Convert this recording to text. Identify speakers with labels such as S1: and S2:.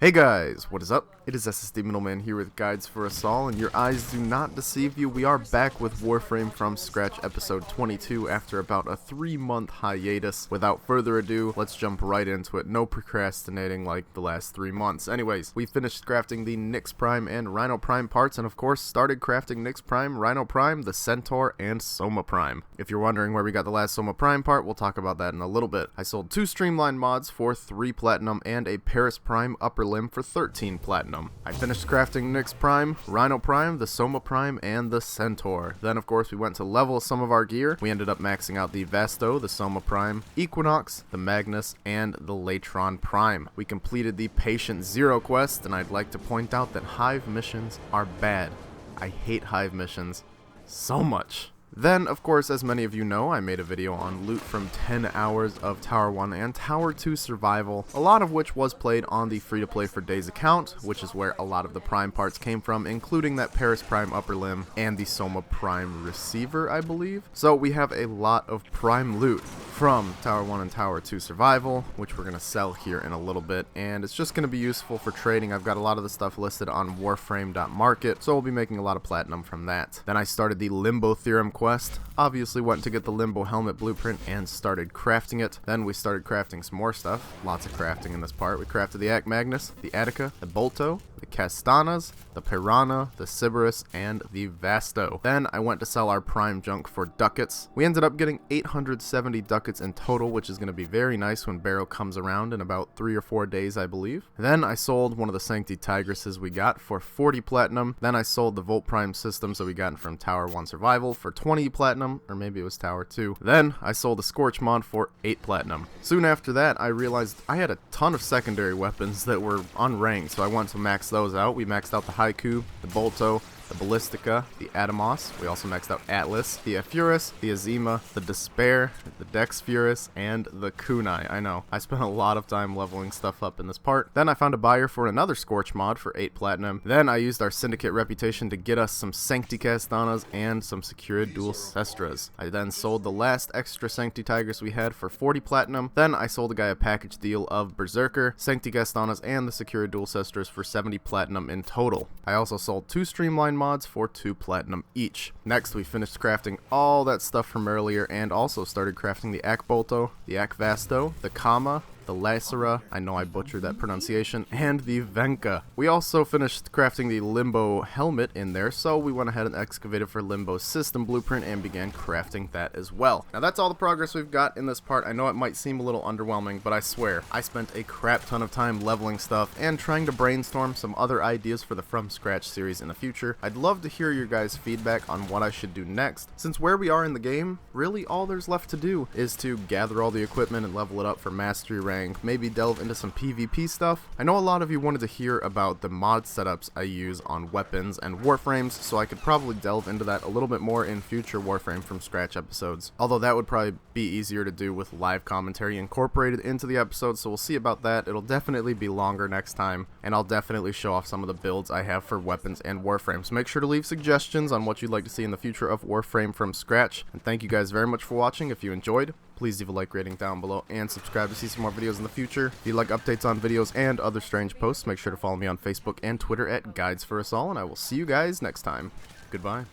S1: Hey guys, what is up? It is SSD Middleman here with Guides for Us All, and your eyes do not deceive you. We are back with Warframe from scratch episode 22 after about a 3-month hiatus. Without further ado, let's jump right into it. No procrastinating like the last 3 months. Anyways, we finished crafting the Nyx Prime and Rhino Prime parts, and of course started crafting Nyx Prime, Rhino Prime, the Centaur, and Soma Prime. If you're wondering where we got the last Soma Prime part, we'll talk about that in a little bit. I sold 2 Streamline mods for 3 Platinum and a Paris Prime upper limb for 13 Platinum. I finished crafting Nyx Prime, Rhino Prime, the Soma Prime, and the Centaur. Then of course we went to level some of our gear. We ended up maxing out the Vasto, the Soma Prime, Equinox, the Magnus, and the Latron Prime. We completed the Patient Zero quest, and I'd like to point out that Hive missions are bad. I hate Hive missions so much. Then, of course, as many of you know, I made a video on loot from 10 hours of Tower 1 and Tower 2 survival, a lot of which was played on the FreeToPlayForDays account, which is where a lot of the Prime parts came from, including that Paris Prime upper limb and the Soma Prime receiver, I believe. So we have a lot of Prime loot from Tower 1 and Tower 2 survival, which we're going to sell here in a little bit, and it's just going to be useful for trading. I've got a lot of the stuff listed on Warframe.market, so we'll be making a lot of platinum from that. Then I started the Limbo Theorem quest, obviously went to get the Limbo helmet blueprint and started crafting it. Then we started crafting some more stuff, lots of crafting in this part. We crafted the Act Magnus, the Attica, the Bolto, the Castanas, the Piranha, the Sybaris, and the Vasto. Then I went to sell our Prime junk for ducats. We ended up getting 870 ducats in total, which is going to be very nice when Barrow comes around in about 3 or 4 days, I believe. Then I sold one of the Sancti Tigresses we got for 40 platinum. Then I sold the Volt Prime systems that we got from Tower 1 survival for 20 platinum, or maybe it was Tower 2. Then I sold the Scorch mod for 8 platinum. Soon after that, I realized I had a ton of secondary weapons that were unranked, so I wanted to max those out. We maxed out the Haiku, the Bolto, the Ballistica, the Atomos. We also maxed out Atlas, the Afuris, the Azima, the Despair, the Dex Furus, and the Kunai. I know, I spent a lot of time leveling stuff up in this part. Then I found a buyer for another Scorch mod for 8 platinum. Then I used our Syndicate reputation to get us some Sancti Castanas and some Secura Dual Cestras. I then sold the last extra Sancti Tigers we had for 40 platinum. Then I sold a guy a package deal of Berserker, Sancti Castanas, and the Secura Dual Cestras for 70 platinum in total. I also sold 2 Streamline mods for 2 platinum each. Next, we finished crafting all that stuff from earlier and also started crafting the Ak Bolto, the Ak Vasto, the Kama, the Lacera, I know I butchered that pronunciation, and the Venka. We also finished crafting the Limbo helmet in there, so we went ahead and excavated for Limbo's system blueprint and began crafting that as well. Now that's all the progress we've got in this part. I know it might seem a little underwhelming, but I swear, I spent a crap ton of time leveling stuff and trying to brainstorm some other ideas for the From Scratch series in the future. I'd love to hear your guys' feedback on what I should do next, since where we are in the game, really all there's left to do is to gather all the equipment and level it up for Mastery rank, maybe delve into some PvP stuff. I know a lot of you wanted to hear about the mod setups I use on weapons and Warframes, so I could probably delve into that a little bit more in future Warframe from scratch episodes. Although that would probably be easier to do with live commentary incorporated into the episode, so we'll see about that. It'll definitely be longer next time, and I'll definitely show off some of the builds I have for weapons and Warframes. So make sure to leave suggestions on what you'd like to see in the future of Warframe from scratch, and thank you guys very much for watching. If you enjoyed, please leave a like rating down below and subscribe to see some more videos in the future. If you'd like updates on videos and other strange posts, make sure to follow me on Facebook and Twitter at GuidesForUsAll, and I will see you guys next time. Goodbye.